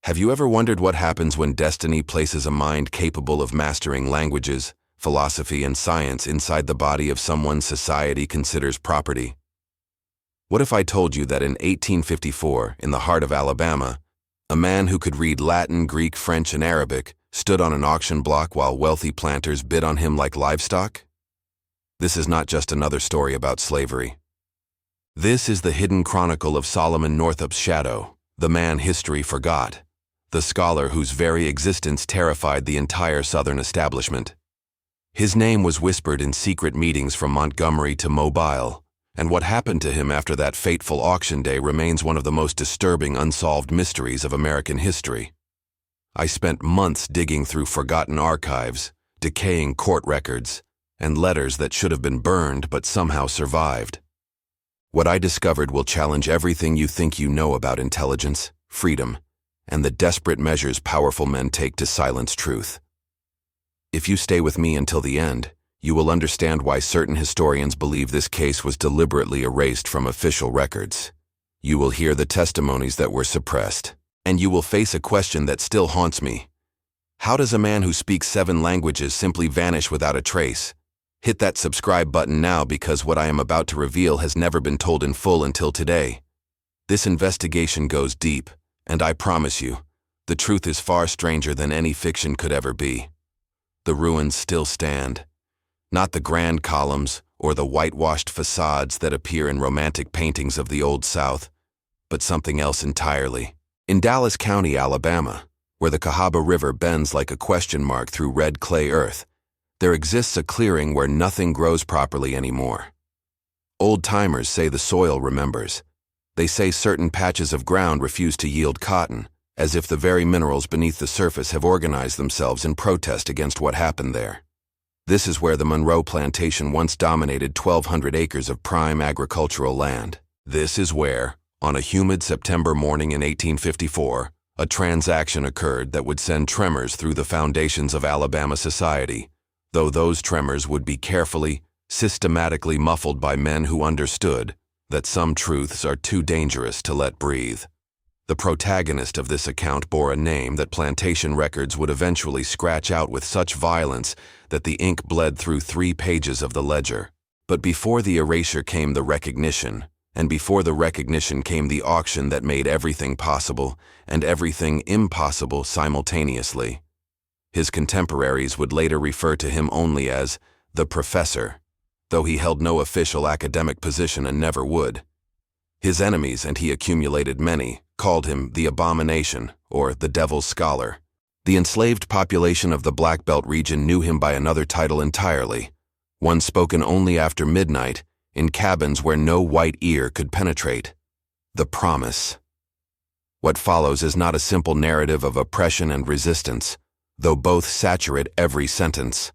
Have you ever wondered what happens when destiny places a mind capable of mastering languages, philosophy, and science inside the body of someone society considers property? What if I told you that in 1854, in the heart of Alabama, a man who could read Latin, Greek, French, and Arabic stood on an auction block while wealthy planters bid on him like livestock? This is not just another story about slavery. This is the hidden chronicle of Solomon Northup's shadow, the man history forgot, the scholar whose very existence terrified the entire Southern establishment. His name was whispered in secret meetings from Montgomery to Mobile, and what happened to him after that fateful auction day remains one of the most disturbing unsolved mysteries of American history. I spent months digging through forgotten archives, decaying court records, and letters that should have been burned but somehow survived. What I discovered will challenge everything you think you know about intelligence, freedom, and the desperate measures powerful men take to silence truth. If you stay with me until the end, you will understand why certain historians believe this case was deliberately erased from official records. You will hear the testimonies that were suppressed, and you will face a question that still haunts me. How does a man who speaks 7 languages simply vanish without a trace? Hit that subscribe button now, because what I am about to reveal has never been told in full until today. This investigation goes deep, and I promise you, the truth is far stranger than any fiction could ever be. The ruins still stand. Not the grand columns or the whitewashed facades that appear in romantic paintings of the Old South, but something else entirely. In Dallas County, Alabama, where the Cahaba River bends like a question mark through red clay earth, there exists a clearing where nothing grows properly anymore. Old-timers say the soil remembers. They say certain patches of ground refuse to yield cotton, as if the very minerals beneath the surface have organized themselves in protest against what happened there. This is where the Monroe Plantation once dominated 1,200 acres of prime agricultural land. This is where, on a humid September morning in 1854, a transaction occurred that would send tremors through the foundations of Alabama society, though those tremors would be carefully, systematically muffled by men who understood that some truths are too dangerous to let breathe. The protagonist of this account bore a name that plantation records would eventually scratch out with such violence that the ink bled through 3 pages of the ledger. But before the erasure came the recognition, and before the recognition came the auction that made everything possible and everything impossible simultaneously. His contemporaries would later refer to him only as the Professor, though he held no official academic position and never would. His enemies, and he accumulated many, called him the Abomination, or the Devil's Scholar. The enslaved population of the Black Belt region knew him by another title entirely, one spoken only after midnight, in cabins where no white ear could penetrate: the Promise. What follows is not a simple narrative of oppression and resistance, though both saturate every sentence.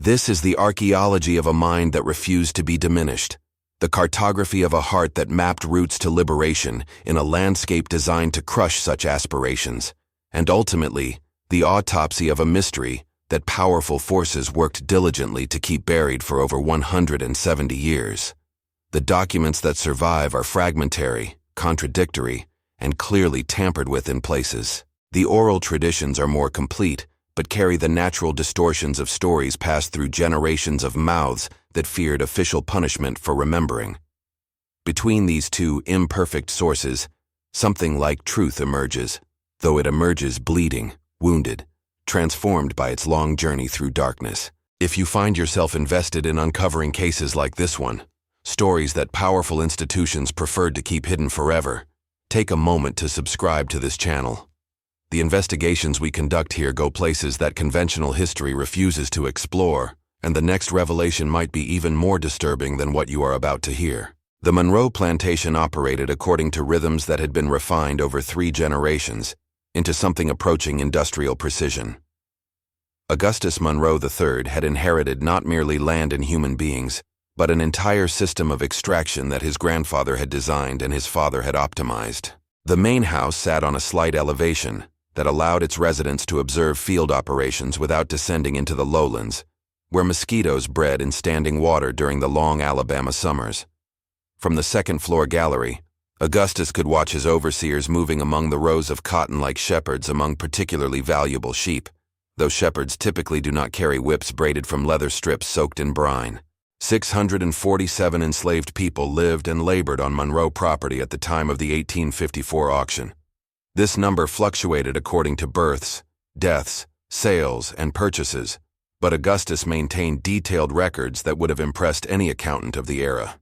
This is the archaeology of a mind that refused to be diminished, the cartography of a heart that mapped routes to liberation in a landscape designed to crush such aspirations, and ultimately, the autopsy of a mystery that powerful forces worked diligently to keep buried for over 170 years. The documents that survive are fragmentary, contradictory, and clearly tampered with in places. The oral traditions are more complete, but carry the natural distortions of stories passed through generations of mouths that feared official punishment for remembering. Between these two imperfect sources, something like truth emerges, though it emerges bleeding, wounded, transformed by its long journey through darkness. If you find yourself invested in uncovering cases like this one, stories that powerful institutions preferred to keep hidden forever, take a moment to subscribe to this channel. The investigations we conduct here go places that conventional history refuses to explore, and the next revelation might be even more disturbing than what you are about to hear. The Monroe Plantation operated according to rhythms that had been refined over 3 generations into something approaching industrial precision. Augustus Monroe III had inherited not merely land and human beings, but an entire system of extraction that his grandfather had designed and his father had optimized. The main house sat on a slight elevation that allowed its residents to observe field operations without descending into the lowlands, where mosquitoes bred in standing water during the long Alabama summers. From the second-floor gallery, Augustus could watch his overseers moving among the rows of cotton like shepherds among particularly valuable sheep, though shepherds typically do not carry whips braided from leather strips soaked in brine. 647 enslaved people lived and labored on Monroe property at the time of the 1854 auction. This number fluctuated according to births, deaths, sales, and purchases, but Augustus maintained detailed records that would have impressed any accountant of the era.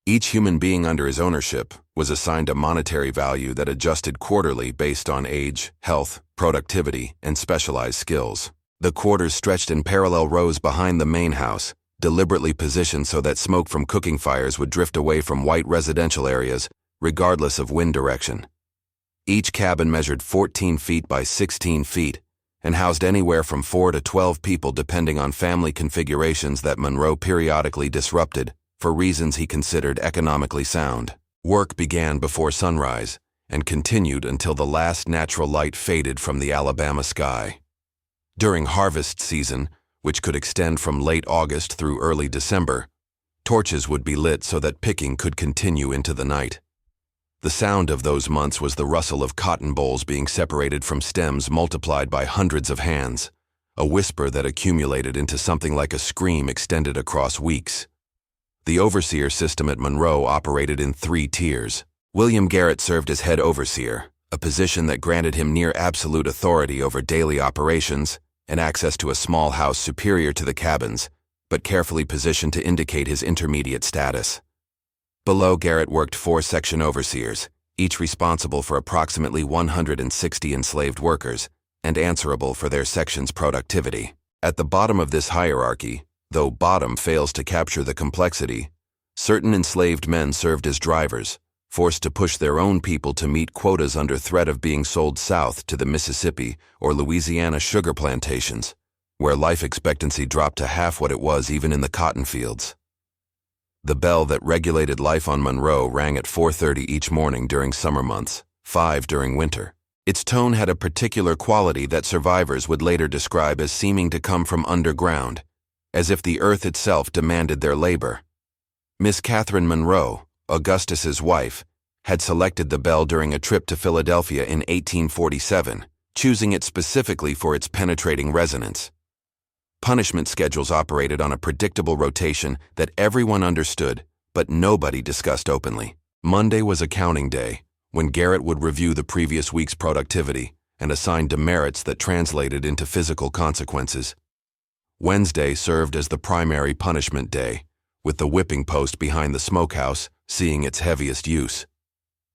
Each human being under his ownership was assigned a monetary value that adjusted quarterly based on age, health, productivity, and specialized skills. The quarters stretched in parallel rows behind the main house, deliberately positioned so that smoke from cooking fires would drift away from white residential areas, regardless of wind direction. Each cabin measured 14 feet by 16 feet and housed anywhere from 4 to 12 people depending on family configurations that Monroe periodically disrupted for reasons he considered economically sound. Work began before sunrise and continued until the last natural light faded from the Alabama sky. During harvest season, which could extend from late August through early December, torches would be lit so that picking could continue into the night. The sound of those months was the rustle of cotton bolls being separated from stems multiplied by hundreds of hands, a whisper that accumulated into something like a scream extended across weeks. The overseer system at Monroe operated in 3 tiers. William Garrett served as head overseer, a position that granted him near absolute authority over daily operations and access to a small house superior to the cabins, but carefully positioned to indicate his intermediate status. Below Garrett worked 4 section overseers, each responsible for approximately 160 enslaved workers and answerable for their section's productivity. At the bottom of this hierarchy, though bottom fails to capture the complexity, certain enslaved men served as drivers, forced to push their own people to meet quotas under threat of being sold south to the Mississippi or Louisiana sugar plantations, where life expectancy dropped to half what it was even in the cotton fields. The bell that regulated life on Monroe rang at 4:30 each morning during summer months, 5 during winter. Its tone had a particular quality that survivors would later describe as seeming to come from underground, as if the earth itself demanded their labor. Miss Catherine Monroe, Augustus's wife, had selected the bell during a trip to Philadelphia in 1847, choosing it specifically for its penetrating resonance. Punishment schedules operated on a predictable rotation that everyone understood, but nobody discussed openly. Monday was accounting day, when Garrett would review the previous week's productivity and assign demerits that translated into physical consequences. Wednesday served as the primary punishment day, with the whipping post behind the smokehouse seeing its heaviest use.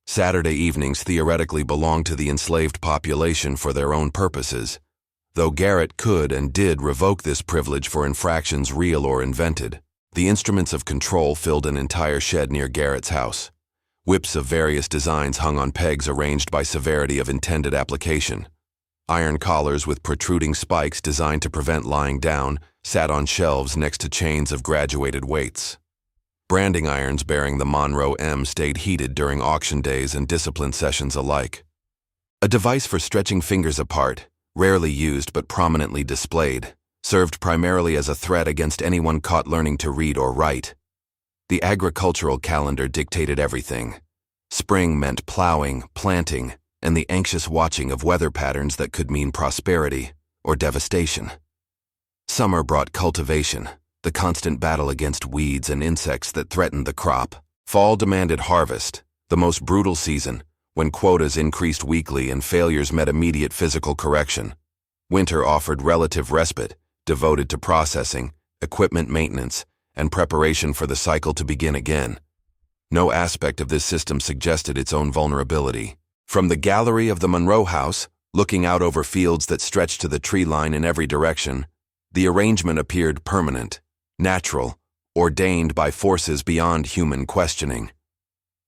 Saturday evenings theoretically belonged to the enslaved population for their own purposes, though Garrett could and did revoke this privilege for infractions real or invented. The instruments of control filled an entire shed near Garrett's house. Whips of various designs hung on pegs arranged by severity of intended application. Iron collars with protruding spikes designed to prevent lying down sat on shelves next to chains of graduated weights. Branding irons bearing the Monroe M stayed heated during auction days and discipline sessions alike. A device for stretching fingers apart, rarely used but prominently displayed, served primarily as a threat against anyone caught learning to read or write. The agricultural calendar dictated everything. Spring meant plowing, planting, and the anxious watching of weather patterns that could mean prosperity or devastation. Summer brought cultivation, the constant battle against weeds and insects that threatened the crop. Fall demanded harvest, the most brutal season, when quotas increased weekly and failures met immediate physical correction. Winter offered relative respite, devoted to processing, equipment maintenance, and preparation for the cycle to begin again. No aspect of this system suggested its own vulnerability. From the gallery of the Monroe House, looking out over fields that stretched to the tree line in every direction, the arrangement appeared permanent, natural, ordained by forces beyond human questioning.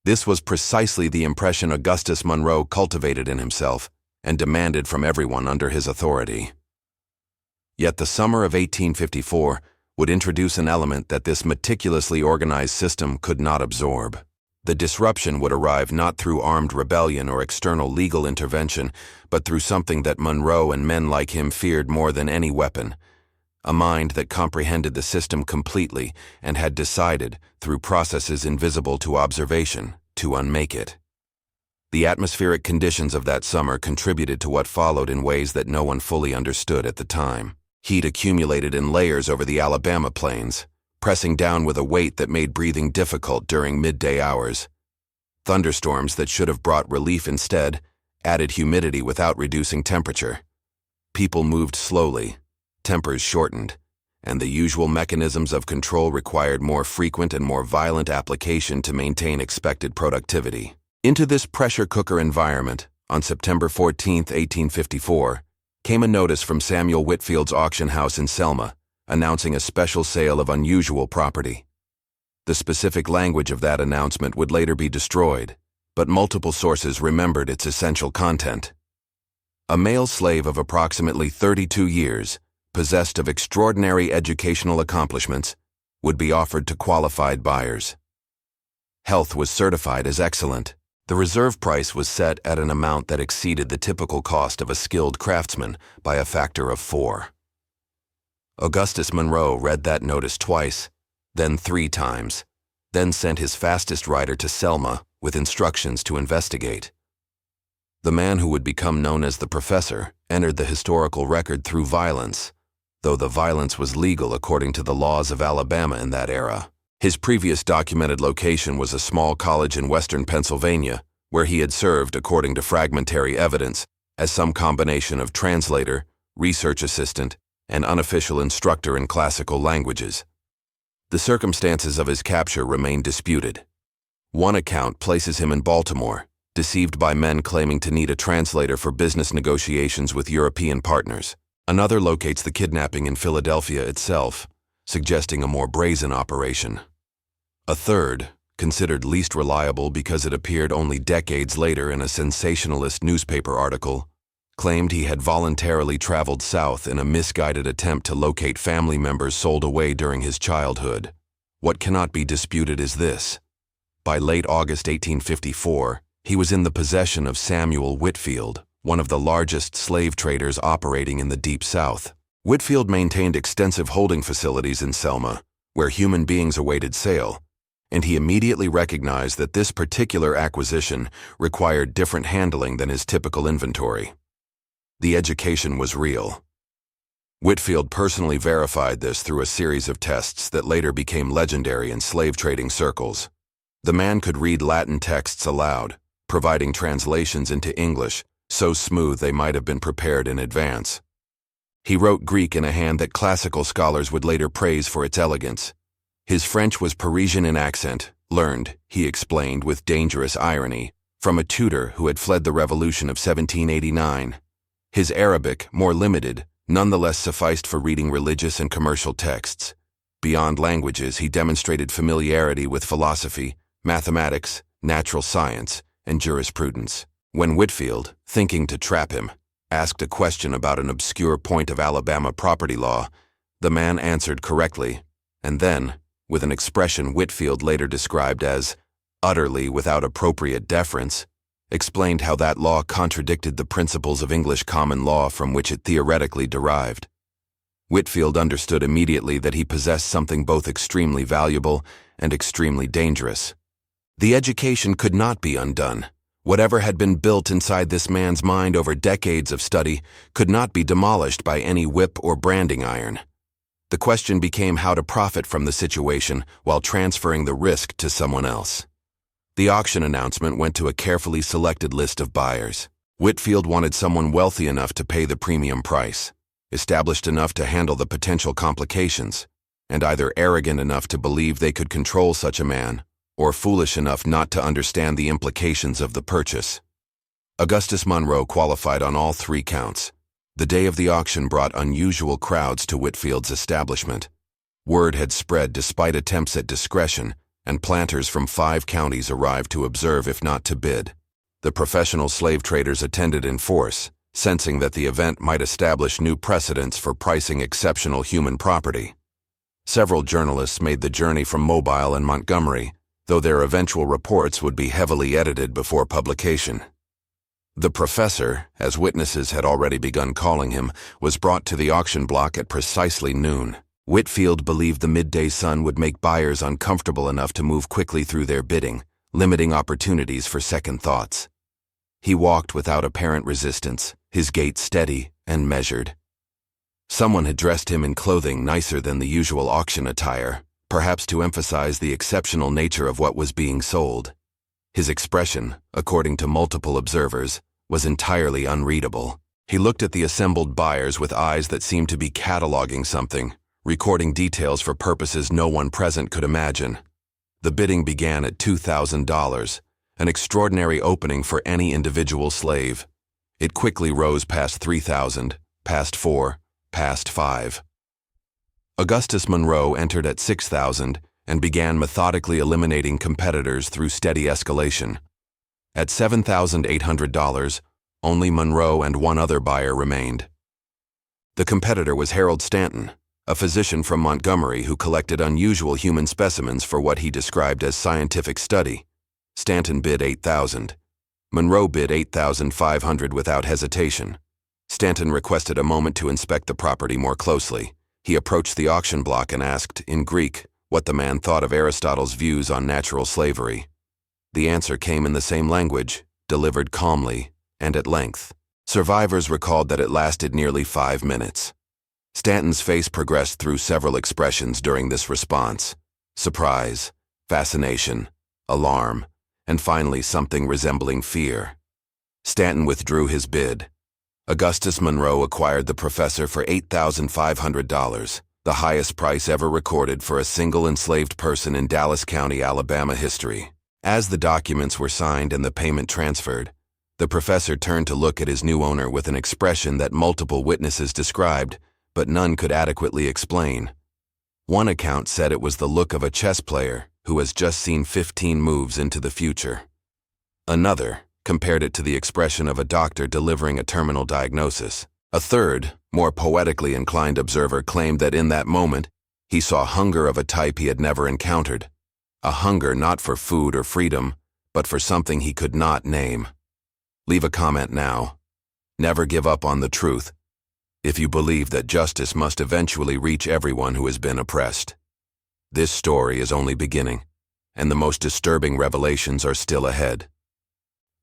This was precisely the impression Augustus Monroe cultivated in himself and demanded from everyone under his authority. Yet the summer of 1854 would introduce an element that this meticulously organized system could not absorb. The disruption would arrive not through armed rebellion or external legal intervention, but through something that Monroe and men like him feared more than any weapon: a mind that comprehended the system completely and had decided, through processes invisible to observation, to unmake it. The atmospheric conditions of that summer contributed to what followed in ways that no one fully understood at the time. Heat accumulated in layers over the Alabama plains, pressing down with a weight that made breathing difficult during midday hours. Thunderstorms that should have brought relief instead added humidity without reducing temperature. People moved slowly, tempers shortened, and the usual mechanisms of control required more frequent and more violent application to maintain expected productivity. Into this pressure cooker environment, on September 14, 1854, came a notice from Samuel Whitfield's auction house in Selma, announcing a special sale of unusual property. The specific language of that announcement would later be destroyed, but multiple sources remembered its essential content. A male slave of approximately 32 years, possessed of extraordinary educational accomplishments, would be offered to qualified buyers. Health was certified as excellent. The reserve price was set at an amount that exceeded the typical cost of a skilled craftsman by a factor of 4. Augustus Monroe read that notice twice, then 3 times, then sent his fastest rider to Selma with instructions to investigate. The man who would become known as the Professor entered the historical record through violence, though the violence was legal according to the laws of Alabama in that era. His previous documented location was a small college in western Pennsylvania, where he had served, according to fragmentary evidence, as some combination of translator, research assistant, and unofficial instructor in classical languages. The circumstances of his capture remain disputed. One account places him in Baltimore, deceived by men claiming to need a translator for business negotiations with European partners. Another locates the kidnapping in Philadelphia itself, suggesting a more brazen operation. A third, considered least reliable because it appeared only decades later in a sensationalist newspaper article, claimed he had voluntarily traveled south in a misguided attempt to locate family members sold away during his childhood. What cannot be disputed is this: by late August 1854, he was in the possession of Samuel Whitfield, one of the largest slave traders operating in the Deep South. Whitfield maintained extensive holding facilities in Selma, where human beings awaited sale, and he immediately recognized that this particular acquisition required different handling than his typical inventory. The education was real. Whitfield personally verified this through a series of tests that later became legendary in slave trading circles. The man could read Latin texts aloud, providing translations into English so smooth they might have been prepared in advance. He wrote Greek in a hand that classical scholars would later praise for its elegance. His French was Parisian in accent, learned, he explained with dangerous irony, from a tutor who had fled the Revolution of 1789. His Arabic, more limited, nonetheless sufficed for reading religious and commercial texts. Beyond languages, he demonstrated familiarity with philosophy, mathematics, natural science, and jurisprudence. When Whitfield, thinking to trap him, asked a question about an obscure point of Alabama property law, the man answered correctly, and then, with an expression Whitfield later described as utterly without appropriate deference, explained how that law contradicted the principles of English common law from which it theoretically derived. Whitfield understood immediately that he possessed something both extremely valuable and extremely dangerous. The education could not be undone. Whatever had been built inside this man's mind over decades of study could not be demolished by any whip or branding iron. The question became how to profit from the situation while transferring the risk to someone else. The auction announcement went to a carefully selected list of buyers. Whitfield wanted someone wealthy enough to pay the premium price, established enough to handle the potential complications, and either arrogant enough to believe they could control such a man, or foolish enough not to understand the implications of the purchase. Augustus Monroe qualified on all 3 counts. The day of the auction brought unusual crowds to Whitfield's establishment. Word had spread despite attempts at discretion, and planters from 5 counties arrived to observe if not to bid. The professional slave traders attended in force, sensing that the event might establish new precedents for pricing exceptional human property. Several journalists made the journey from Mobile and Montgomery, though their eventual reports would be heavily edited before publication. The Professor, as witnesses had already begun calling him, was brought to the auction block at precisely noon. Whitfield believed the midday sun would make buyers uncomfortable enough to move quickly through their bidding, limiting opportunities for second thoughts. He walked without apparent resistance, his gait steady and measured. Someone had dressed him in clothing nicer than the usual auction attire, perhaps to emphasize the exceptional nature of what was being sold. His expression, according to multiple observers, was entirely unreadable. He looked at the assembled buyers with eyes that seemed to be cataloging something, recording details for purposes no one present could imagine. The bidding began at $2,000, an extraordinary opening for any individual slave. It quickly rose past $3,000, past $4,000, past $5,000. Augustus Monroe entered at $6,000 and began methodically eliminating competitors through steady escalation. At $7,800, only Monroe and one other buyer remained. The competitor was Harold Stanton, a physician from Montgomery who collected unusual human specimens for what he described as scientific study. Stanton bid $8,000. Monroe bid $8,500 without hesitation. Stanton requested a moment to inspect the property more closely. He approached the auction block and asked, in Greek, what the man thought of Aristotle's views on natural slavery. The answer came in the same language, delivered calmly and at length. Survivors recalled that it lasted nearly 5 minutes. Stanton's face progressed through several expressions during this response: surprise, fascination, alarm, and finally something resembling fear. Stanton withdrew his bid. Augustus Monroe acquired the professor for $8,500, the highest price ever recorded for a single enslaved person in Dallas County, Alabama history. As the documents were signed and the payment transferred, the professor turned to look at his new owner with an expression that multiple witnesses described, but none could adequately explain. One account said it was the look of a chess player who has just seen 15 moves into the future. Another compared it to the expression of a doctor delivering a terminal diagnosis. A third, more poetically inclined observer claimed that in that moment, he saw hunger of a type he had never encountered. A hunger not for food or freedom, but for something he could not name. Leave a comment now. Never give up on the truth, if you believe that justice must eventually reach everyone who has been oppressed. This story is only beginning, and the most disturbing revelations are still ahead.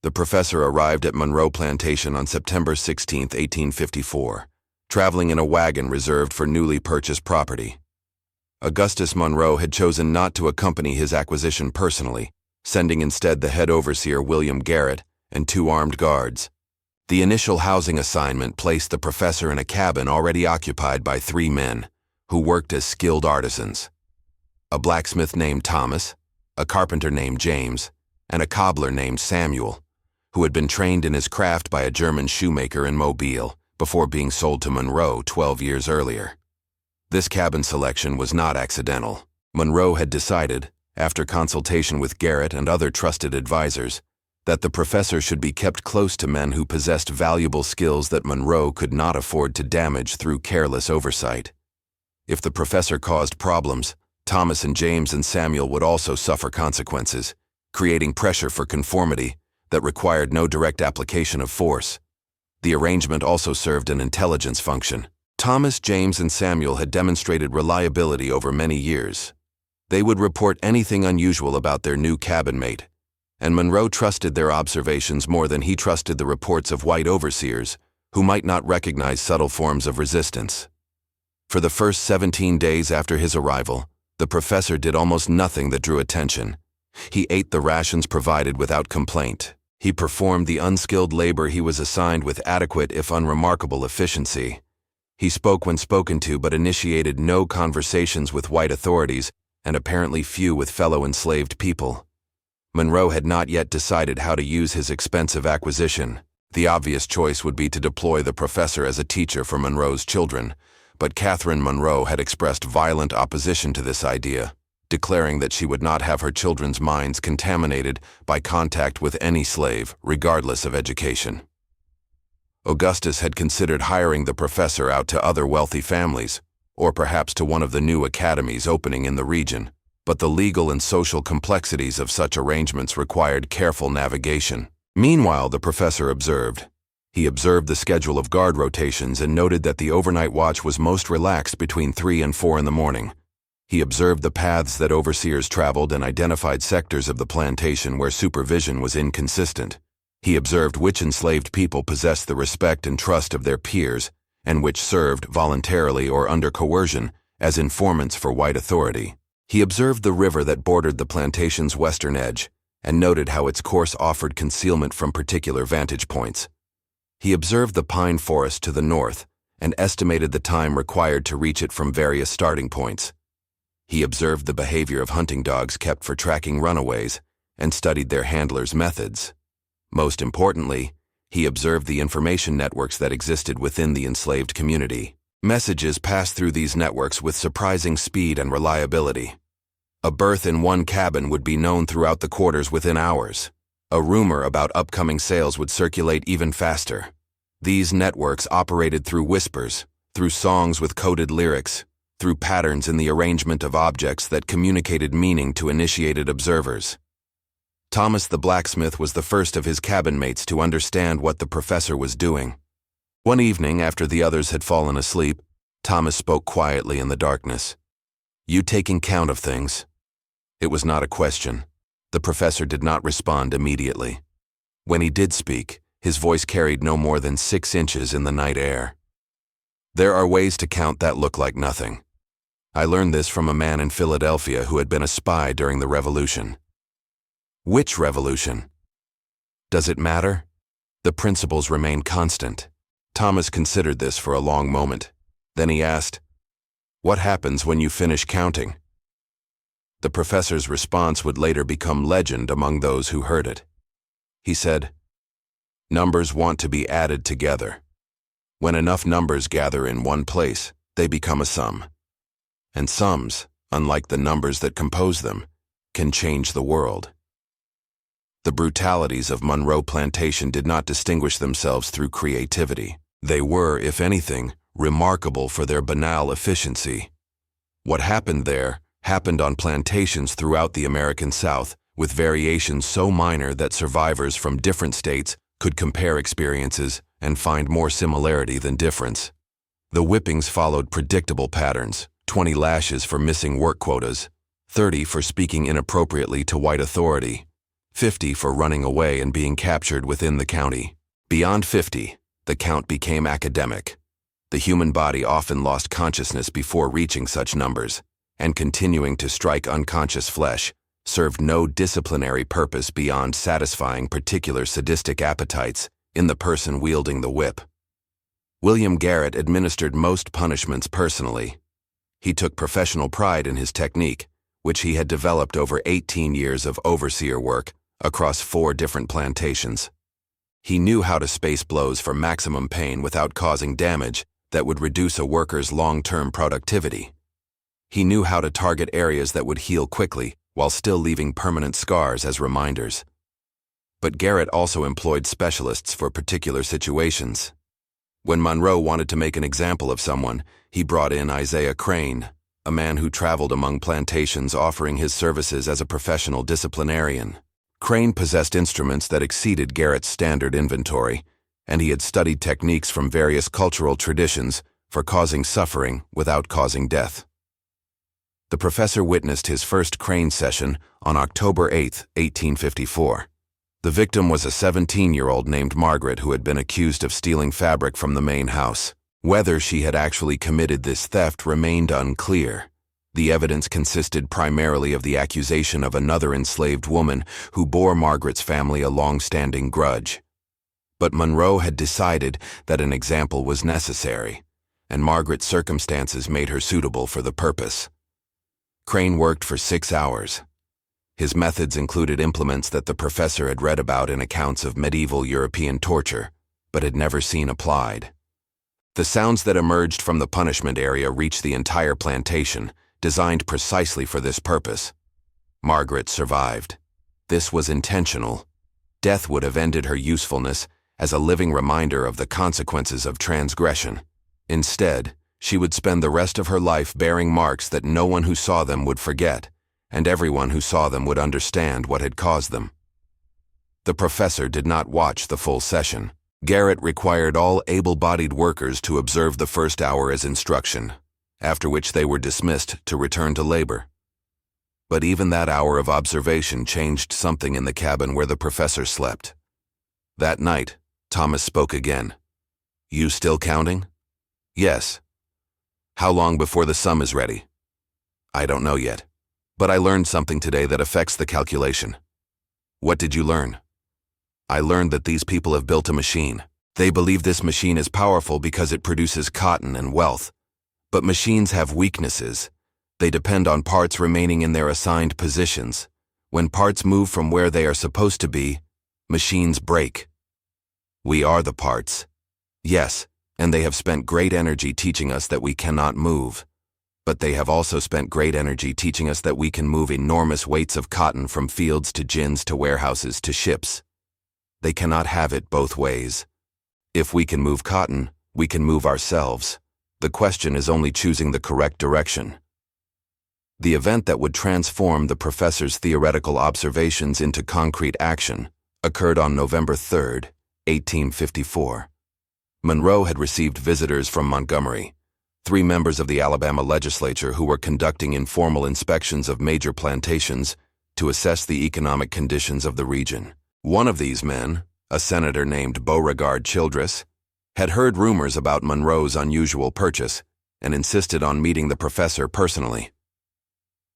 The professor arrived at Monroe Plantation on September 16, 1854, traveling in a wagon reserved for newly purchased property. Augustus Monroe had chosen not to accompany his acquisition personally, sending instead the head overseer William Garrett and 2 armed guards. The initial housing assignment placed the professor in a cabin already occupied by 3 men, who worked as skilled artisans: a blacksmith named Thomas, a carpenter named James, and a cobbler named Samuel, who had been trained in his craft by a German shoemaker in Mobile before being sold to Monroe 12 years earlier. This cabin selection was not accidental. Monroe had decided, after consultation with Garrett and other trusted advisors, that the professor should be kept close to men who possessed valuable skills that Monroe could not afford to damage through careless oversight. If the professor caused problems, Thomas and James and Samuel would also suffer consequences, creating pressure for conformity that required no direct application of force. The arrangement also served an intelligence function. Thomas, James, and Samuel had demonstrated reliability over many years. They would report anything unusual about their new cabin mate, and Monroe trusted their observations more than he trusted the reports of white overseers, who might not recognize subtle forms of resistance. For the first 17 days after his arrival, the professor did almost nothing that drew attention. He ate the rations provided without complaint. He performed the unskilled labor he was assigned with adequate if unremarkable efficiency. He spoke when spoken to but initiated no conversations with white authorities and apparently few with fellow enslaved people. Monroe had not yet decided how to use his expensive acquisition. The obvious choice would be to deploy the professor as a teacher for Monroe's children, but Catherine Monroe had expressed violent opposition to this idea, declaring that she would not have her children's minds contaminated by contact with any slave, regardless of education. Augustus had considered hiring the professor out to other wealthy families, or perhaps to one of the new academies opening in the region, but the legal and social complexities of such arrangements required careful navigation. Meanwhile, the professor observed. He observed the schedule of guard rotations and noted that the overnight watch was most relaxed between 3 and 4 in the morning. He observed the paths that overseers traveled and identified sectors of the plantation where supervision was inconsistent. He observed which enslaved people possessed the respect and trust of their peers, and which served, voluntarily or under coercion, as informants for white authority. He observed the river that bordered the plantation's western edge, and noted how its course offered concealment from particular vantage points. He observed the pine forest to the north, and estimated the time required to reach it from various starting points. He observed the behavior of hunting dogs kept for tracking runaways, and studied their handlers' methods. Most importantly, he observed the information networks that existed within the enslaved community. Messages passed through these networks with surprising speed and reliability. A berth in one cabin would be known throughout the quarters within hours. A rumor about upcoming sales would circulate even faster. These networks operated through whispers, through songs with coded lyrics, through patterns in the arrangement of objects that communicated meaning to initiated observers. Thomas the blacksmith was the first of his cabin mates to understand what the professor was doing. One evening, after the others had fallen asleep, Thomas spoke quietly in the darkness. "You taking count of things?" It was not a question. The professor did not respond immediately. When he did speak, his voice carried no more than 6 inches in the night air. "There are ways to count that look like nothing. I learned this from a man in Philadelphia who had been a spy during the Revolution." "Which revolution?" "Does it matter? The principles remain constant." Thomas considered this for a long moment. Then he asked, "What happens when you finish counting?" The professor's response would later become legend among those who heard it. He said, "Numbers want to be added together. When enough numbers gather in one place, they become a sum. And sums, unlike the numbers that compose them, can change the world." The brutalities of Monroe Plantation did not distinguish themselves through creativity. They were, if anything, remarkable for their banal efficiency. What happened there happened on plantations throughout the American South, with variations so minor that survivors from different states could compare experiences and find more similarity than difference. The whippings followed predictable patterns: 20 lashes for missing work quotas, 30 for speaking inappropriately to white authority, 50 for running away and being captured within the county. Beyond 50, the count became academic. The human body often lost consciousness before reaching such numbers, and continuing to strike unconscious flesh served no disciplinary purpose beyond satisfying particular sadistic appetites in the person wielding the whip. William Garrett administered most punishments personally. He took professional pride in his technique, which he had developed over 18 years of overseer work across 4 different plantations. He knew how to space blows for maximum pain without causing damage that would reduce a worker's long-term productivity. He knew how to target areas that would heal quickly while still leaving permanent scars as reminders. But Garrett also employed specialists for particular situations. When Monroe wanted to make an example of someone, he brought in Isaiah Crane, a man who traveled among plantations offering his services as a professional disciplinarian. Crane possessed instruments that exceeded Garrett's standard inventory, and he had studied techniques from various cultural traditions for causing suffering without causing death. The professor witnessed his first Crane session on October 8, 1854. The victim was a 17-year-old named Margaret who had been accused of stealing fabric from the main house. Whether she had actually committed this theft remained unclear. The evidence consisted primarily of the accusation of another enslaved woman who bore Margaret's family a long-standing grudge. But Monroe had decided that an example was necessary, and Margaret's circumstances made her suitable for the purpose. Crane worked for 6 hours. His methods included implements that the professor had read about in accounts of medieval European torture, but had never seen applied. The sounds that emerged from the punishment area reached the entire plantation, designed precisely for this purpose. Margaret survived. This was intentional. Death would have ended her usefulness as a living reminder of the consequences of transgression. Instead, she would spend the rest of her life bearing marks that no one who saw them would forget, and everyone who saw them would understand what had caused them. The professor did not watch the full session. Garrett required all able-bodied workers to observe the first hour as instruction. after which they were dismissed to return to labor. But even that hour of observation changed something in the cabin where the professor slept. That night, Thomas spoke again. "You still counting?" "Yes." "How long before the sum is ready?" "I don't know yet. But I learned something today that affects the calculation." "What did you learn?" "I learned that these people have built a machine. They believe this machine is powerful because it produces cotton and wealth. But machines have weaknesses. They depend on parts remaining in their assigned positions. When parts move from where they are supposed to be, machines break. We are the parts. Yes, and they have spent great energy teaching us that we cannot move. But they have also spent great energy teaching us that we can move enormous weights of cotton from fields to gins to warehouses to ships. They cannot have it both ways. If we can move cotton, we can move ourselves. The question is only choosing the correct direction. The event that would transform the professor's theoretical observations into concrete action occurred on November 3, 1854. Monroe had received visitors from Montgomery, 3 members of the Alabama legislature who were conducting informal inspections of major plantations to assess the economic conditions of the region. One of these men, a senator named Beauregard Childress, had heard rumors about Monroe's unusual purchase and insisted on meeting the professor personally.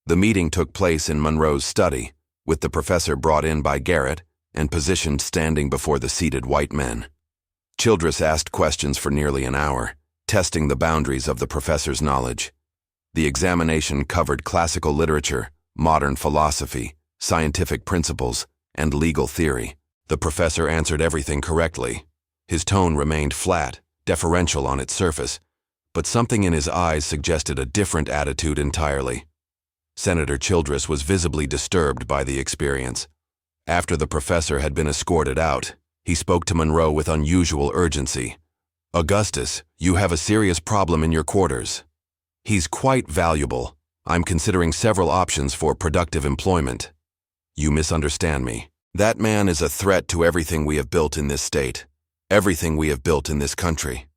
The meeting took place in Monroe's study, with the professor brought in by Garrett and positioned standing before the seated white men. Childress asked questions for nearly an hour, testing the boundaries of the professor's knowledge. The examination covered classical literature, modern philosophy, scientific principles, and legal theory. The professor answered everything correctly. His tone remained flat, deferential on its surface, but something in his eyes suggested a different attitude entirely. Senator Childress was visibly disturbed by the experience. After the professor had been escorted out, he spoke to Monroe with unusual urgency. "Augustus, you have a serious problem in your quarters. He's quite valuable. I'm considering several options for productive employment." "You misunderstand me. That man is a threat to everything we have built in this state, everything we have built in this country.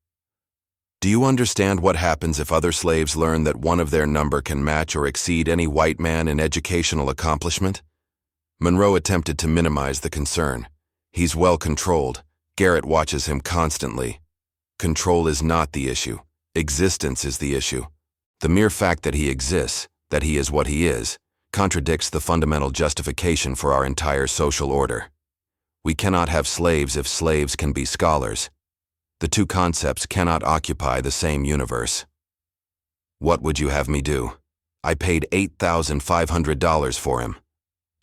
Do you understand what happens if other slaves learn that one of their number can match or exceed any white man in educational accomplishment?" Monroe attempted to minimize the concern. "He's well controlled. Garrett watches him constantly. Control is not the issue. Existence is the issue. The mere fact that he exists, that he is what he is, contradicts the fundamental justification for our entire social order. We cannot have slaves if slaves can be scholars. The two concepts cannot occupy the same universe." "What would you have me do?" "I paid $8,500 for him."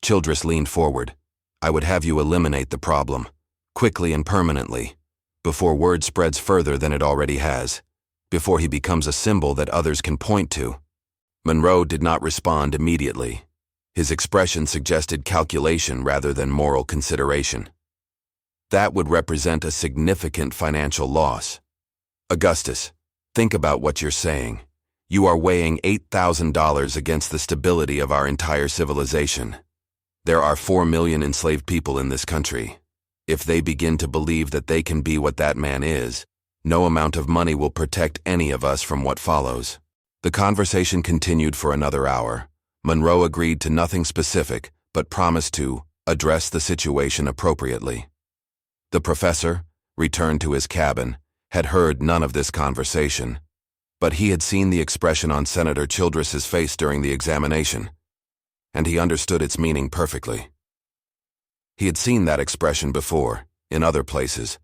Childress leaned forward. "I would have you eliminate the problem, quickly and permanently, before word spreads further than it already has, before he becomes a symbol that others can point to." Monroe did not respond immediately. His expression suggested calculation rather than moral consideration. That would represent a significant financial loss. "Augustus, think about what you're saying. You are weighing $8,000 against the stability of our entire civilization. There are 4 million enslaved people in this country. If they begin to believe that they can be what that man is, no amount of money will protect any of us from what follows." The conversation continued for another hour. Monroe agreed to nothing specific, but promised to address the situation appropriately. The professor, returned to his cabin, had heard none of this conversation, but he had seen the expression on Senator Childress's face during the examination, and he understood its meaning perfectly. He had seen that expression before, in other places,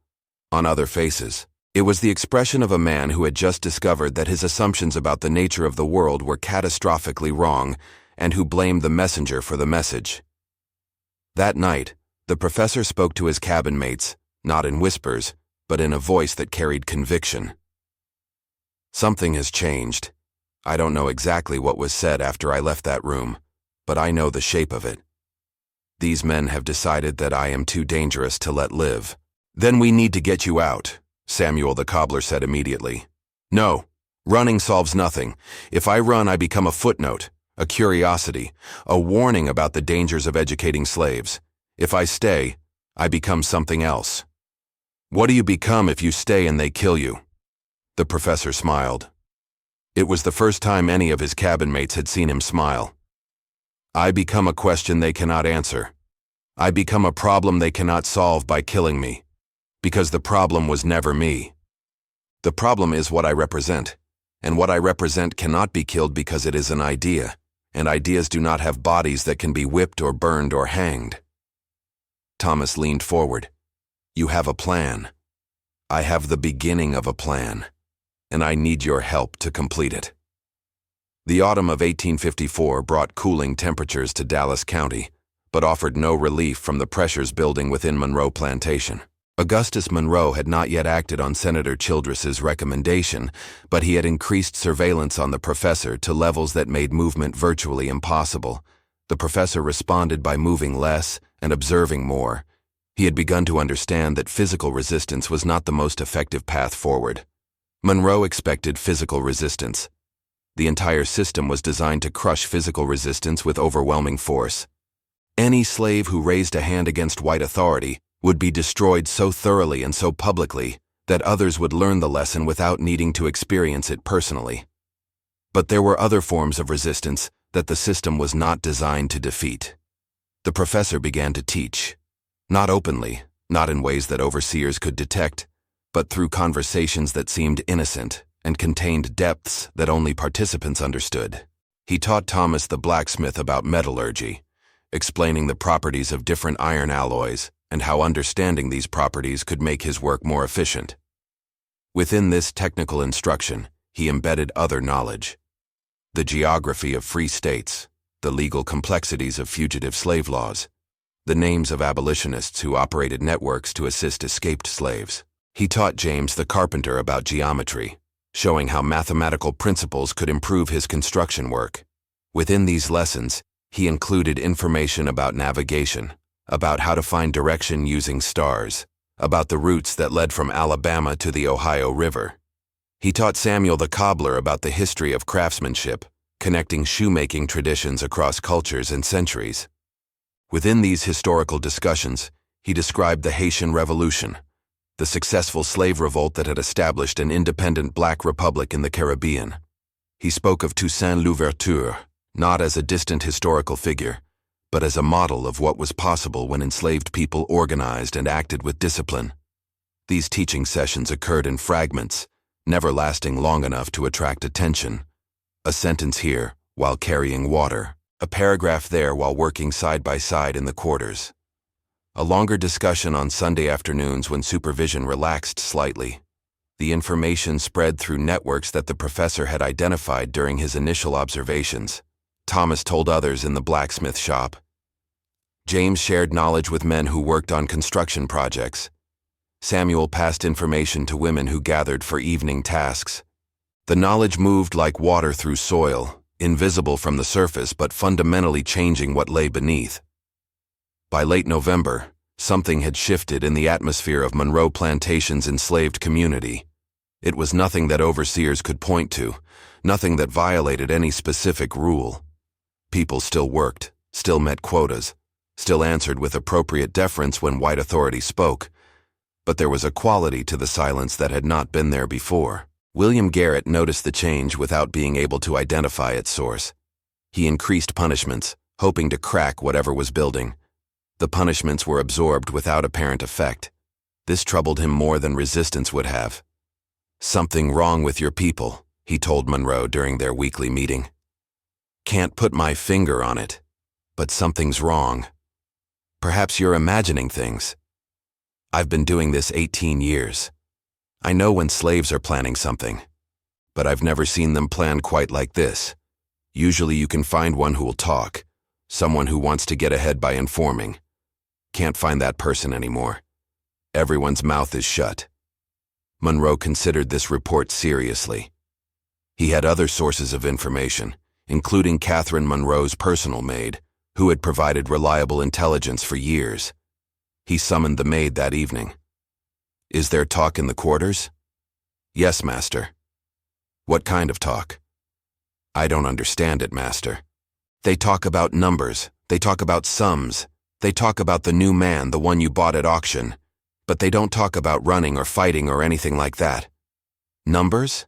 on other faces. It was the expression of a man who had just discovered that his assumptions about the nature of the world were catastrophically wrong, and who blamed the messenger for the message. That night, the professor spoke to his cabin mates, not in whispers, but in a voice that carried conviction. "Something has changed. I don't know exactly what was said after I left that room, but I know the shape of it. These men have decided that I am too dangerous to let live." "Then we need to get you out," Samuel the cobbler said immediately. "No, running solves nothing. If I run, I become a footnote, a curiosity, a warning about the dangers of educating slaves. If I stay, I become something else." "What do you become if you stay and they kill you?" The professor smiled. It was the first time any of his cabin mates had seen him smile. I become a question they cannot answer. I become a problem they cannot solve by killing me. Because the problem was never me. The problem is what I represent. And what I represent cannot be killed because it is an idea. And ideas do not have bodies that can be whipped or burned or hanged. Thomas leaned forward. You have a plan. I have the beginning of a plan. And I need your help to complete it. The autumn of 1854 brought cooling temperatures to Dallas County, but offered no relief from the pressures building within Monroe Plantation. Augustus Monroe had not yet acted on Senator Childress's recommendation, but he had increased surveillance on the professor to levels that made movement virtually impossible. The professor responded by moving less and observing more. He had begun to understand that physical resistance was not the most effective path forward. Monroe expected physical resistance. The entire system was designed to crush physical resistance with overwhelming force. Any slave who raised a hand against white authority would be destroyed so thoroughly and so publicly that others would learn the lesson without needing to experience it personally. But there were other forms of resistance that the system was not designed to defeat. The professor began to teach. Not openly, not in ways that overseers could detect, but through conversations that seemed innocent and contained depths that only participants understood. He taught Thomas the blacksmith about metallurgy, explaining the properties of different iron alloys and how understanding these properties could make his work more efficient. Within this technical instruction, he embedded other knowledge. The geography of free states, the legal complexities of fugitive slave laws, the names of abolitionists who operated networks to assist escaped slaves. He taught James the carpenter about geometry, showing how mathematical principles could improve his construction work. Within these lessons, he included information about navigation, about how to find direction using stars, about the routes that led from Alabama to the Ohio River. He taught Samuel the cobbler about the history of craftsmanship, connecting shoemaking traditions across cultures and centuries. Within these historical discussions, he described the Haitian Revolution, the successful slave revolt that had established an independent black republic in the Caribbean. He spoke of Toussaint Louverture, not as a distant historical figure, but as a model of what was possible when enslaved people organized and acted with discipline. These teaching sessions occurred in fragments, never lasting long enough to attract attention. A sentence here while carrying water, a paragraph there while working side by side in the quarters. A longer discussion on Sunday afternoons when supervision relaxed slightly. The information spread through networks that the professor had identified during his initial observations. Thomas told others in the blacksmith shop. James shared knowledge with men who worked on construction projects. Samuel passed information to women who gathered for evening tasks. The knowledge moved like water through soil, invisible from the surface but fundamentally changing what lay beneath. By late November, something had shifted in the atmosphere of Monroe Plantation's enslaved community. It was nothing that overseers could point to, nothing that violated any specific rule. People still worked, still met quotas, still answered with appropriate deference when white authority spoke, but there was a quality to the silence that had not been there before. William Garrett noticed the change without being able to identify its source. He increased punishments, hoping to crack whatever was building. The punishments were absorbed without apparent effect. This troubled him more than resistance would have. "Something wrong with your people," he told Monroe during their weekly meeting. "Can't put my finger on it, but something's wrong. Perhaps you're imagining things. I've been doing this 18 years. I know when slaves are planning something, but I've never seen them plan quite like this. Usually you can find one who will talk, someone who wants to get ahead by informing. Can't find that person anymore. Everyone's mouth is shut." Monroe considered this report seriously. He had other sources of information, including Catherine Monroe's personal maid, who had provided reliable intelligence for years. He summoned the maid that evening. "Is there talk in the quarters?" "Yes, master." "What kind of talk?" "I don't understand it, master. They talk about numbers, they talk about sums, they talk about the new man, the one you bought at auction, but they don't talk about running or fighting or anything like that." "Numbers?"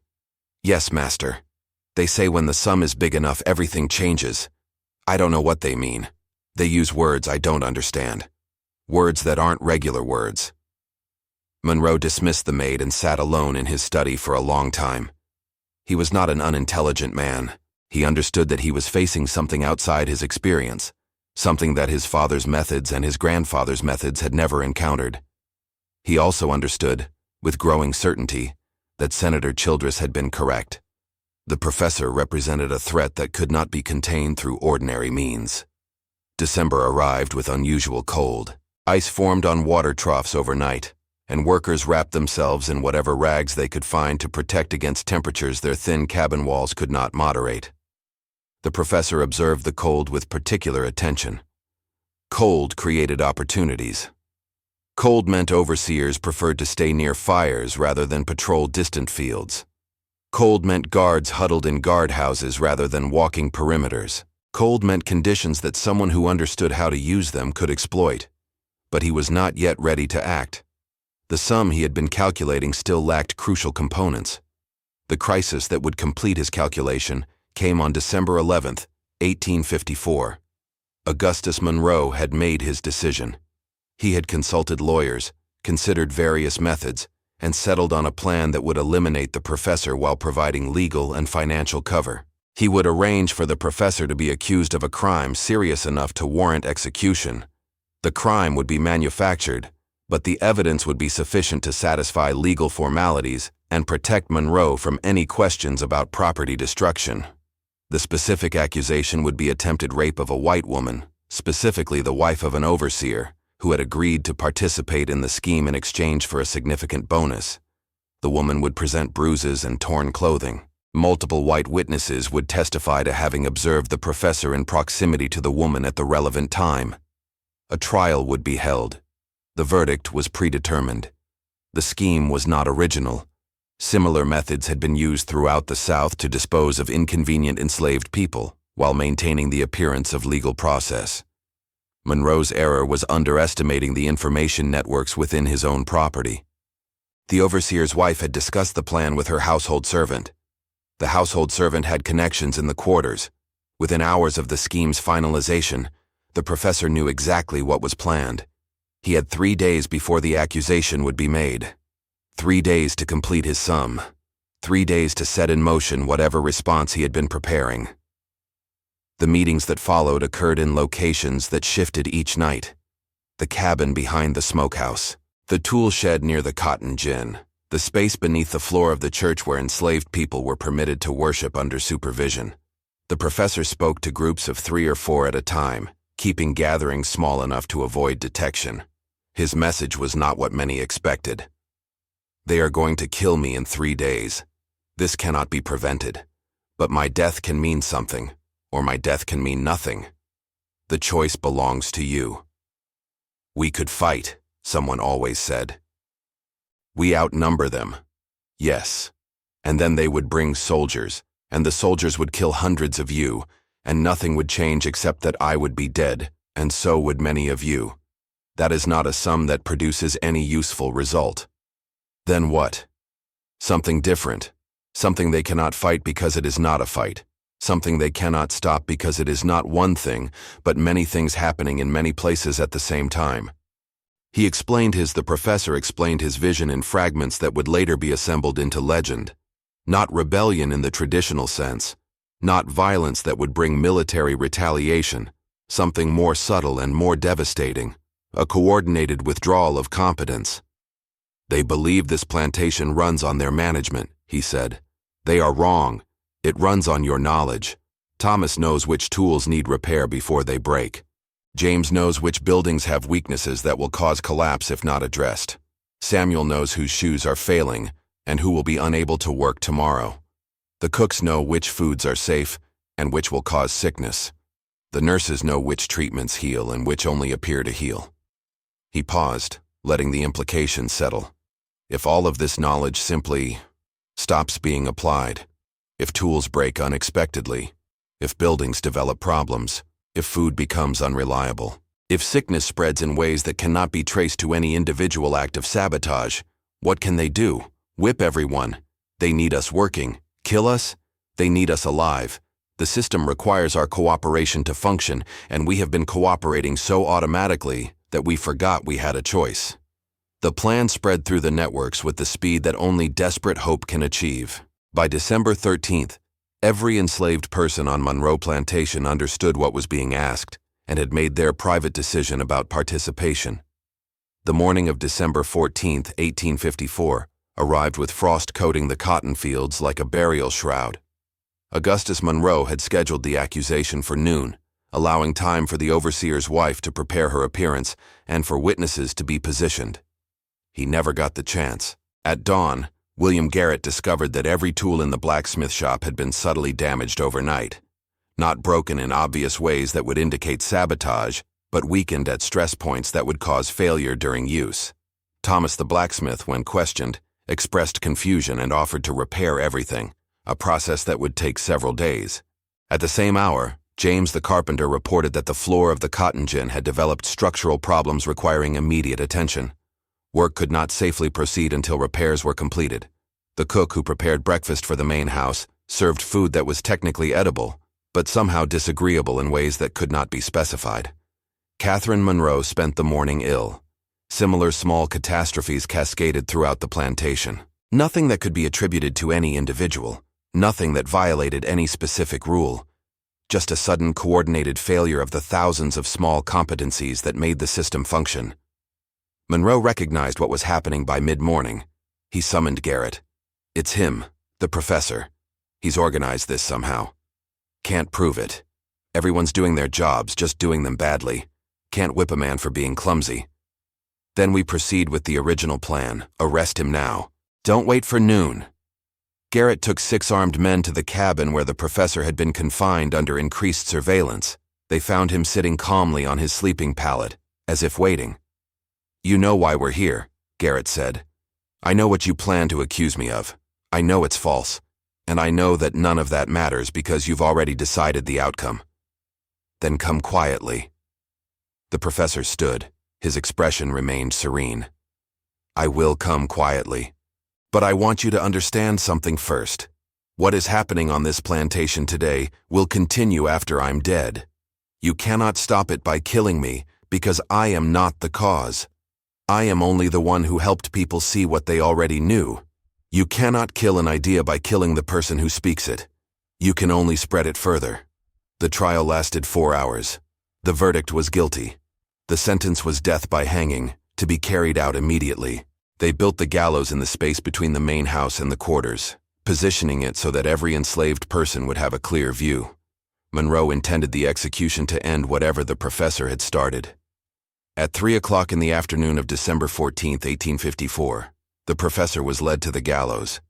"Yes, master. They say when the sum is big enough, everything changes. I don't know what they mean. They use words I don't understand. Words that aren't regular words. Monroe dismissed the maid and sat alone in his study for a long time. He was not an unintelligent man. He understood that he was facing something outside his experience, something that his father's methods and his grandfather's methods had never encountered. He also understood, with growing certainty, that Senator Childress had been correct. The professor represented a threat that could not be contained through ordinary means. December arrived with unusual cold. Ice formed on water troughs overnight, and workers wrapped themselves in whatever rags they could find to protect against temperatures their thin cabin walls could not moderate. The professor observed the cold with particular attention. Cold created opportunities. Cold meant overseers preferred to stay near fires rather than patrol distant fields. Cold meant guards huddled in guardhouses rather than walking perimeters. Cold meant conditions that someone who understood how to use them could exploit. But he was not yet ready to act. The sum he had been calculating still lacked crucial components. The crisis that would complete his calculation came on December 11, 1854. Augustus Monroe had made his decision. He had consulted lawyers, considered various methods, and settled on a plan that would eliminate the professor while providing legal and financial cover. He would arrange for the professor to be accused of a crime serious enough to warrant execution. The crime would be manufactured, but the evidence would be sufficient to satisfy legal formalities and protect Monroe from any questions about property destruction. The specific accusation would be attempted rape of a white woman, specifically the wife of an overseer, who had agreed to participate in the scheme in exchange for a significant bonus. The woman would present bruises and torn clothing. Multiple white witnesses would testify to having observed the professor in proximity to the woman at the relevant time. A trial would be held. The verdict was predetermined. The scheme was not original. Similar methods had been used throughout the South to dispose of inconvenient enslaved people while maintaining the appearance of legal process. Monroe's error was underestimating the information networks within his own property. The overseer's wife had discussed the plan with her household servant. The household servant had connections in the quarters. Within hours of the scheme's finalization, the professor knew exactly what was planned. He had 3 days before the accusation would be made. 3 days to complete his sum. 3 days to set in motion whatever response he had been preparing. The meetings that followed occurred in locations that shifted each night. The cabin behind the smokehouse, the tool shed near the cotton gin, the space beneath the floor of the church where enslaved people were permitted to worship under supervision. The professor spoke to groups of 3 or 4 at a time, keeping gatherings small enough to avoid detection. His message was not what many expected. They are going to kill me in 3 days. This cannot be prevented. But my death can mean something, or my death can mean nothing. The choice belongs to you. We could fight, someone always said. We outnumber them. Yes. And then they would bring soldiers, and the soldiers would kill hundreds of you, and nothing would change except that I would be dead, and so would many of you. That is not a sum that produces any useful result. Then what? Something different. Something they cannot fight because it is not a fight. Something they cannot stop because it is not one thing, but many things happening in many places at the same time. The professor explained his vision in fragments that would later be assembled into legend. Not rebellion in the traditional sense. Not violence that would bring military retaliation. Something more subtle and more devastating. A coordinated withdrawal of competence. They believe this plantation runs on their management, he said. They are wrong. It runs on your knowledge. Thomas knows which tools need repair before they break. James knows which buildings have weaknesses that will cause collapse if not addressed. Samuel knows whose shoes are failing and who will be unable to work tomorrow. The cooks know which foods are safe and which will cause sickness. The nurses know which treatments heal and which only appear to heal. He paused, letting the implication settle. If all of this knowledge simply stops being applied, if tools break unexpectedly, if buildings develop problems, if food becomes unreliable, if sickness spreads in ways that cannot be traced to any individual act of sabotage, what can they do? Whip everyone. They need us working. Kill us? They need us alive. The system requires our cooperation to function, and we have been cooperating so automatically that we forgot we had a choice. The plan spread through the networks with the speed that only desperate hope can achieve. By December 13th, every enslaved person on Monroe Plantation understood what was being asked and had made their private decision about participation. The morning of December 14, 1854, arrived with frost coating the cotton fields like a burial shroud. Augustus Monroe had scheduled the accusation for noon, allowing time for the overseer's wife to prepare her appearance and for witnesses to be positioned. He never got the chance. At dawn, William Garrett discovered that every tool in the blacksmith shop had been subtly damaged overnight. Not broken in obvious ways that would indicate sabotage, but weakened at stress points that would cause failure during use. Thomas the blacksmith, when questioned, expressed confusion and offered to repair everything, a process that would take several days. At the same hour, James the carpenter reported that the floor of the cotton gin had developed structural problems requiring immediate attention. Work could not safely proceed until repairs were completed. The cook who prepared breakfast for the main house served food that was technically edible, but somehow disagreeable in ways that could not be specified. Catherine Monroe spent the morning ill. Similar small catastrophes cascaded throughout the plantation. Nothing that could be attributed to any individual, nothing that violated any specific rule. Just a sudden coordinated failure of the thousands of small competencies that made the system function. Monroe recognized what was happening by mid-morning. He summoned Garrett. It's him, the professor. He's organized this somehow. Can't prove it. Everyone's doing their jobs, just doing them badly. Can't whip a man for being clumsy. Then we proceed with the original plan. Arrest him now. Don't wait for noon. Garrett took 6 armed men to the cabin where the professor had been confined under increased surveillance. They found him sitting calmly on his sleeping pallet, as if waiting. You know why we're here, Garrett said. I know what you plan to accuse me of. I know it's false. And I know that none of that matters because you've already decided the outcome. Then come quietly. The professor stood. His expression remained serene. I will come quietly. But I want you to understand something first. What is happening on this plantation today will continue after I'm dead. You cannot stop it by killing me because I am not the cause. I am only the one who helped people see what they already knew. You cannot kill an idea by killing the person who speaks it. You can only spread it further. The trial lasted 4 hours. The verdict was guilty. The sentence was death by hanging, to be carried out immediately. They built the gallows in the space between the main house and the quarters, positioning it so that every enslaved person would have a clear view. Monroe intended the execution to end whatever the professor had started. At 3 o'clock in the afternoon of December 14, 1854, the professor was led to the gallows.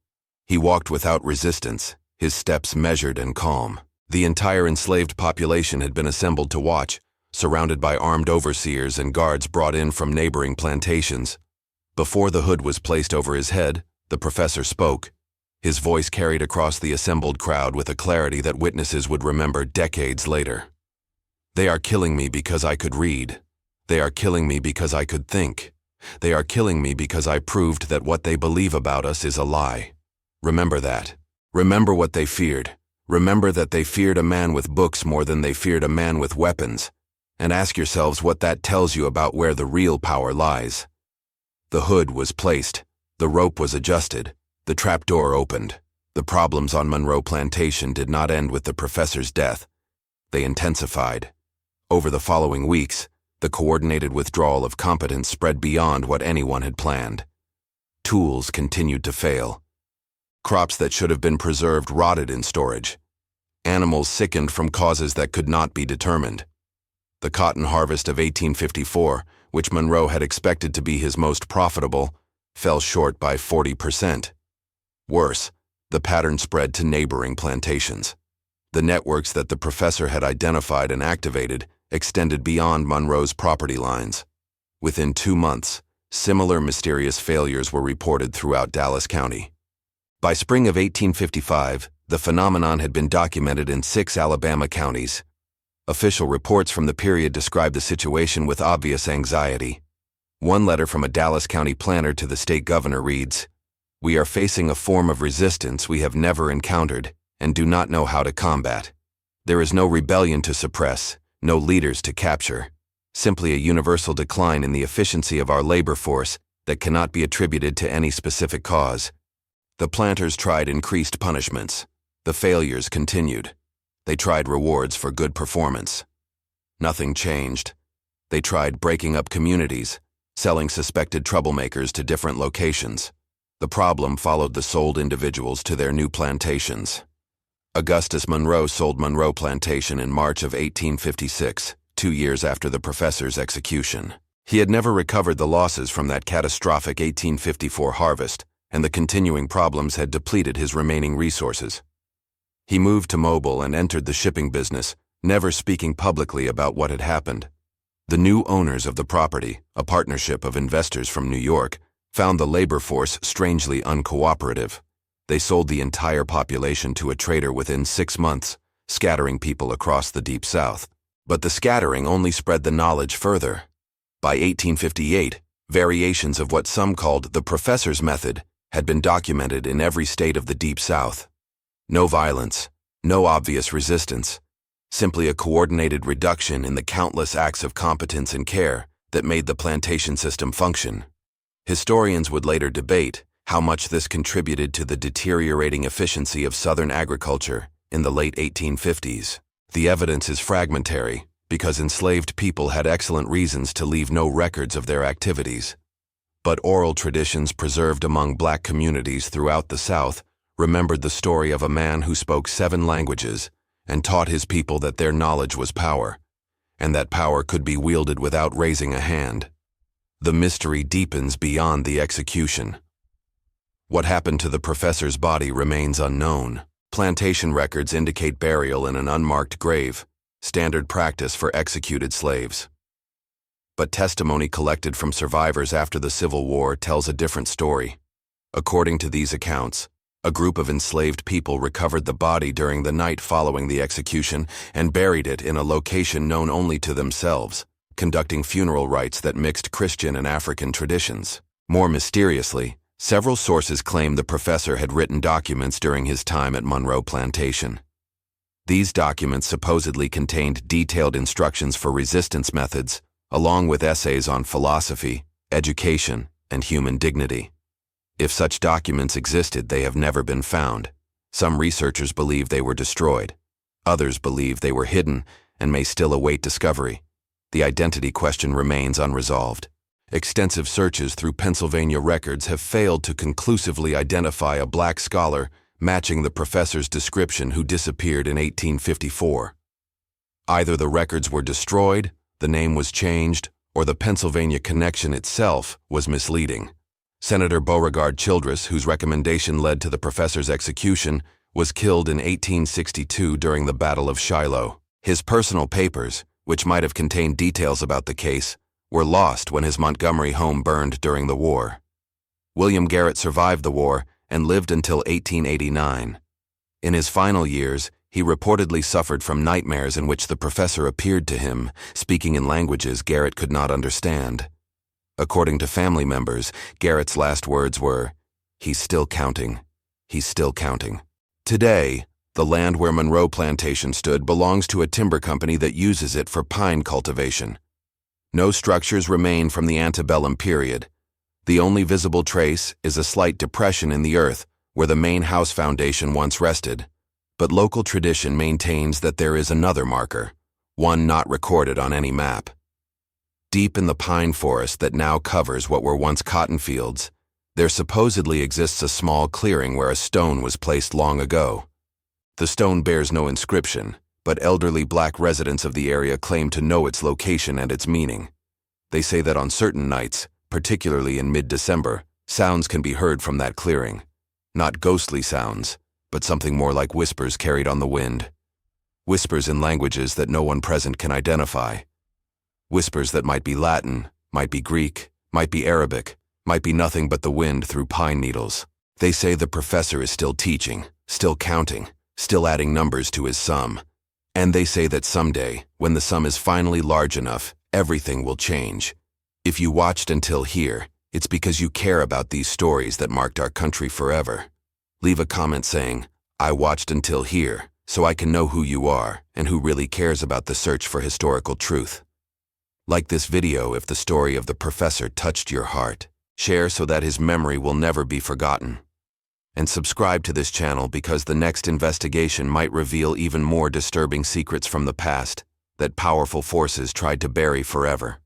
He walked without resistance, his steps measured and calm. The entire enslaved population had been assembled to watch, surrounded by armed overseers and guards brought in from neighboring plantations. Before the hood was placed over his head, the professor spoke. His voice carried across the assembled crowd with a clarity that witnesses would remember decades later. They are killing me because I could read. They are killing me because I could think. They are killing me because I proved that what they believe about us is a lie. Remember that. Remember what they feared. Remember that they feared a man with books more than they feared a man with weapons. And ask yourselves what that tells you about where the real power lies. The hood was placed. The rope was adjusted. The trapdoor opened. The problems on Monroe Plantation did not end with the professor's death. They intensified. Over the following weeks, the coordinated withdrawal of competence spread beyond what anyone had planned. Tools continued to fail. Crops that should have been preserved rotted in storage. Animals sickened from causes that could not be determined. The cotton harvest of 1854, which Monroe had expected to be his most profitable, fell short by 40%. Worse, the pattern spread to neighboring plantations. The networks that the professor had identified and activated extended beyond Monroe's property lines. Within 2 months, similar mysterious failures were reported throughout Dallas County. By spring of 1855, the phenomenon had been documented in 6 Alabama counties. Official reports from the period described the situation with obvious anxiety. One letter from a Dallas County planner to the state governor reads, "We are facing a form of resistance we have never encountered, and do not know how to combat. There is no rebellion to suppress, no leaders to capture, simply a universal decline in the efficiency of our labor force that cannot be attributed to any specific cause. The planters tried increased punishments. The failures continued. They tried rewards for good performance. Nothing changed. They tried breaking up communities, selling suspected troublemakers to different locations. The problem followed the sold individuals to their new plantations. Augustus Monroe sold Monroe Plantation in March of 1856, 2 years after the professor's execution. He had never recovered the losses from that catastrophic 1854 harvest, and the continuing problems had depleted his remaining resources. He moved to Mobile and entered the shipping business, never speaking publicly about what had happened. The new owners of the property, a partnership of investors from New York, found the labor force strangely uncooperative. They sold the entire population to a trader within 6 months, scattering people across the Deep South. But the scattering only spread the knowledge further. By 1858, variations of what some called the professor's method had been documented in every state of the Deep South. No violence, no obvious resistance, simply a coordinated reduction in the countless acts of competence and care that made the plantation system function. Historians would later debate how much this contributed to the deteriorating efficiency of Southern agriculture in the late 1850s. The evidence is fragmentary because enslaved people had excellent reasons to leave no records of their activities. But oral traditions preserved among black communities throughout the South remembered the story of a man who spoke 7 languages and taught his people that their knowledge was power, and that power could be wielded without raising a hand. The mystery deepens beyond the execution. What happened to the professor's body remains unknown. Plantation records indicate burial in an unmarked grave, standard practice for executed slaves. But testimony collected from survivors after the Civil War tells a different story. According to these accounts, a group of enslaved people recovered the body during the night following the execution and buried it in a location known only to themselves, conducting funeral rites that mixed Christian and African traditions. More mysteriously, several sources claim the professor had written documents during his time at Monroe Plantation. These documents supposedly contained detailed instructions for resistance methods, along with essays on philosophy, education, and human dignity. If such documents existed, they have never been found. Some researchers believe they were destroyed. Others believe they were hidden and may still await discovery. The identity question remains unresolved. Extensive searches through Pennsylvania records have failed to conclusively identify a black scholar matching the professor's description who disappeared in 1854. Either the records were destroyed, the name was changed, or the Pennsylvania connection itself was misleading. Senator Beauregard Childress, whose recommendation led to the professor's execution, was killed in 1862 during the Battle of Shiloh. His personal papers, which might have contained details about the case, were lost when his Montgomery home burned during the war. William Garrett survived the war and lived until 1889. In his final years, he reportedly suffered from nightmares in which the professor appeared to him, speaking in languages Garrett could not understand. According to family members, Garrett's last words were, "He's still counting. He's still counting." Today, the land where Monroe Plantation stood belongs to a timber company that uses it for pine cultivation. No structures remain from the antebellum period. The only visible trace is a slight depression in the earth where the main house foundation once rested. But local tradition maintains that there is another marker, one not recorded on any map. Deep in the pine forest that now covers what were once cotton fields, there supposedly exists a small clearing where a stone was placed long ago. The stone bears no inscription, but elderly black residents of the area claim to know its location and its meaning. They say that on certain nights, particularly in mid-December, sounds can be heard from that clearing. Not ghostly sounds, but something more like whispers carried on the wind. Whispers in languages that no one present can identify. Whispers that might be Latin, might be Greek, might be Arabic, might be nothing but the wind through pine needles. They say the professor is still teaching, still counting, still adding numbers to his sum. And they say that someday, when the sum is finally large enough, everything will change. If you watched until here, it's because you care about these stories that marked our country forever. Leave a comment saying, I watched until here, so I can know who you are and who really cares about the search for historical truth. Like this video if the story of the professor touched your heart. Share so that his memory will never be forgotten. And subscribe to this channel because the next investigation might reveal even more disturbing secrets from the past that powerful forces tried to bury forever.